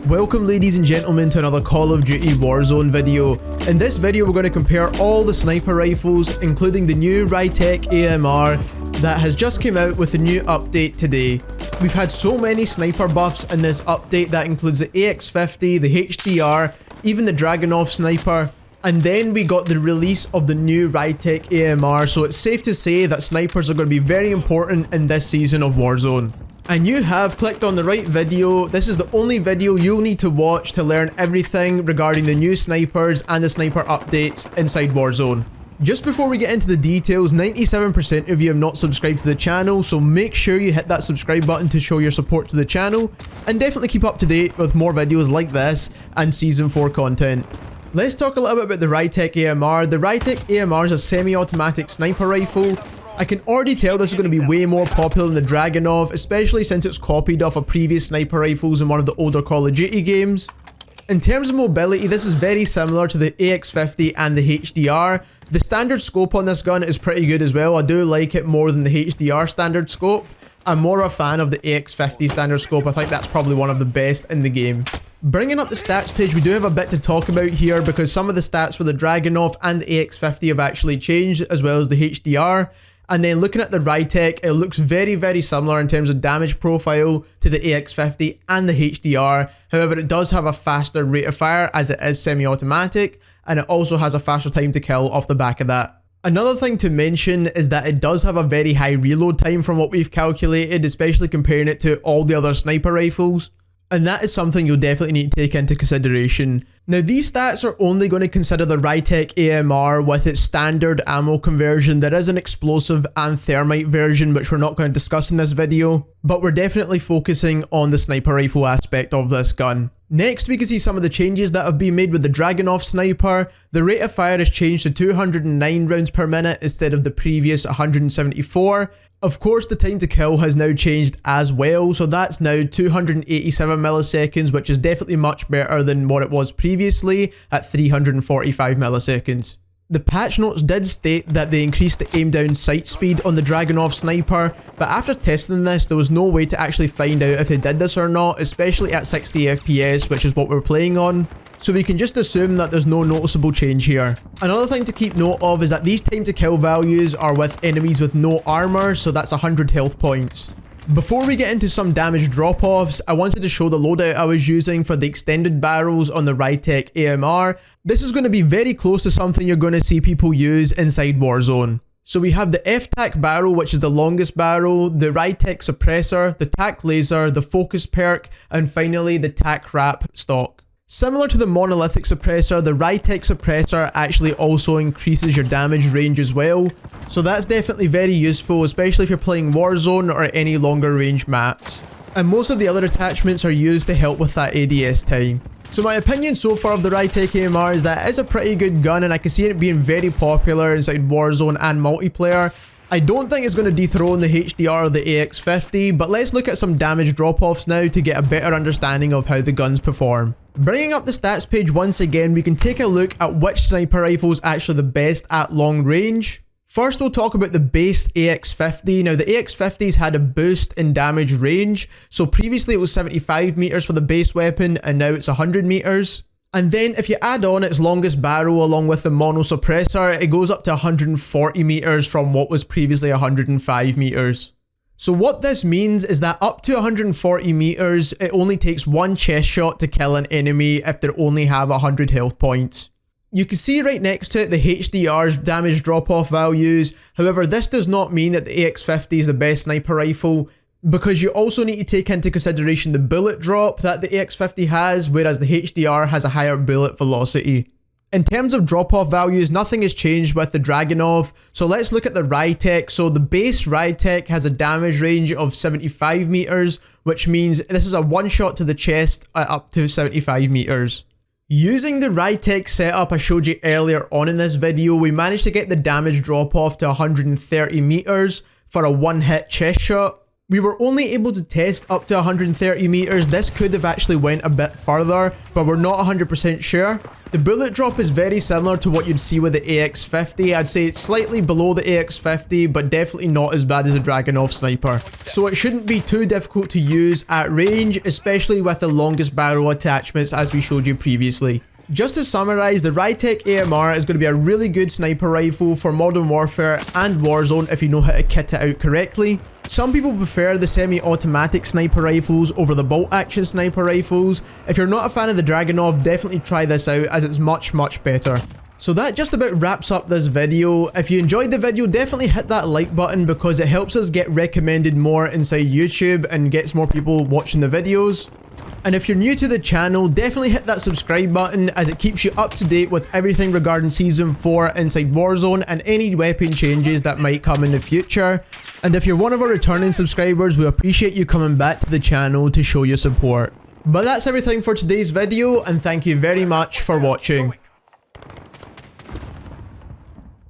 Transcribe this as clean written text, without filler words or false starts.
Welcome ladies and gentlemen to another Call of Duty Warzone video. In this video we're going to compare all the sniper rifles, including the new RYTEC AMR that has just come out with a new update today. We've had so many sniper buffs in this update that includes the AX50, the HDR, even the Dragunov Sniper, and then we got the release of the new RYTEC AMR, so it's safe to say that snipers are going to be very important in this season of Warzone. And you have clicked on the right video. This is the only video you'll need to watch to learn everything regarding the new snipers and the sniper updates inside Warzone. Just before we get into the details, 97% of you have not subscribed to the channel, so make sure you hit that subscribe button to show your support to the channel, and definitely keep up to date with more videos like this and Season 4 content. Let's talk a little bit about the RYTEC AMR. The RYTEC AMR is a semi-automatic sniper rifle. I can already tell this is going to be way more popular than the Dragunov, especially since it's copied off of previous sniper rifles in one of the older Call of Duty games. In terms of mobility, this is very similar to the AX50 and the HDR. The standard scope on this gun is pretty good as well. I do like it more than the HDR standard scope. I'm more a fan of the AX50 standard scope. I think that's probably one of the best in the game. Bringing up the stats page, we do have a bit to talk about here because some of the stats for the Dragunov and the AX50 have actually changed, as well as the HDR. And then looking at the RYTEC, it looks very similar in terms of damage profile to the AX50 and the HDR. However, it does have a faster rate of fire as it is semi-automatic, and it also has a faster time to kill off the back of that. Another thing to mention is that it does have a very high reload time from what we've calculated, especially comparing it to all the other sniper rifles. And that is something you'll definitely need to take into consideration. Now, these stats are only going to consider the RYTEC AMR with its standard ammo conversion. There is an explosive and thermite version which we're not going to discuss in this video, but we're definitely focusing on the sniper rifle aspect of this gun. Next, we can see some of the changes that have been made with the Dragunov Sniper. The rate of fire has changed to 209 rounds per minute instead of the previous 174. Of course, the time to kill has now changed as well, so that's now 287 milliseconds, which is definitely much better than what it was previously at 345 milliseconds. The patch notes did state that they increased the aim down sight speed on the Dragunov Sniper, but after testing this, there was no way to actually find out if they did this or not, especially at 60 FPS, which is what we're playing on. So we can just assume that there's no noticeable change here. Another thing to keep note of is that these time to kill values are with enemies with no armor, so that's 100 health points. Before we get into some damage drop-offs, I wanted to show the loadout I was using for the extended barrels on the RYTEC AMR. This is going to be very close to something you're going to see people use inside Warzone. So we have the FTAC barrel, which is the longest barrel, the RYTEC suppressor, the TAC laser, the focus perk, and finally the TAC wrap stock. Similar to the monolithic suppressor, the RYTEC suppressor actually also increases your damage range as well. So that's definitely very useful, especially if you're playing Warzone or any longer range maps. And most of the other attachments are used to help with that ADS time. So my opinion so far of the RYTEC AMR is that it is a pretty good gun, and I can see it being very popular inside Warzone and multiplayer. I don't think it's going to dethrone the HDR or the AX50, but let's look at some damage drop-offs now to get a better understanding of how the guns perform. Bringing up the stats page once again, we can take a look at which sniper rifle is actually the best at long range. First, we'll talk about the base AX50. Now, the AX50's had a boost in damage range, so previously it was 75 meters for the base weapon, and now it's 100 meters. And then if you add on its longest barrel along with the mono suppressor, it goes up to 140 meters from what was previously 105 meters. So what this means is that up to 140 meters, it only takes one chest shot to kill an enemy if they only have 100 health points. You can see right next to it the HDR's damage drop-off values. However, this does not mean that the AX50 is the best sniper rifle, because you also need to take into consideration the bullet drop that the AX50 has, whereas the HDR has a higher bullet velocity. In terms of drop-off values, nothing has changed with the Dragunov, so let's look at the RYTEC. So the base RYTEC has a damage range of 75 meters, which means this is a one shot to the chest at up to 75 meters. Using the RYTEC setup I showed you earlier on in this video, we managed to get the damage drop-off to 130 meters for a one-hit chest shot. We were only able to test up to 130 meters. This could have actually went a bit further, but we're not 100% sure. The bullet drop is very similar to what you'd see with the AX50. I'd say it's slightly below the AX50, but definitely not as bad as a Dragunov Sniper. So it shouldn't be too difficult to use at range, especially with the longest barrel attachments as we showed you previously. Just to summarize, the RYTEC AMR is going to be a really good sniper rifle for Modern Warfare and Warzone if you know how to kit it out correctly. Some people prefer the semi-automatic sniper rifles over the bolt-action sniper rifles. If you're not a fan of the Dragunov, definitely try this out as it's much better. So that just about wraps up this video. If you enjoyed the video, definitely hit that like button because it helps us get recommended more inside YouTube and gets more people watching the videos. And if you're new to the channel, definitely hit that subscribe button as it keeps you up to date with everything regarding Season 4 inside Warzone and any weapon changes that might come in the future. And if you're one of our returning subscribers, we appreciate you coming back to the channel to show your support. But that's everything for today's video, and thank you very much for watching.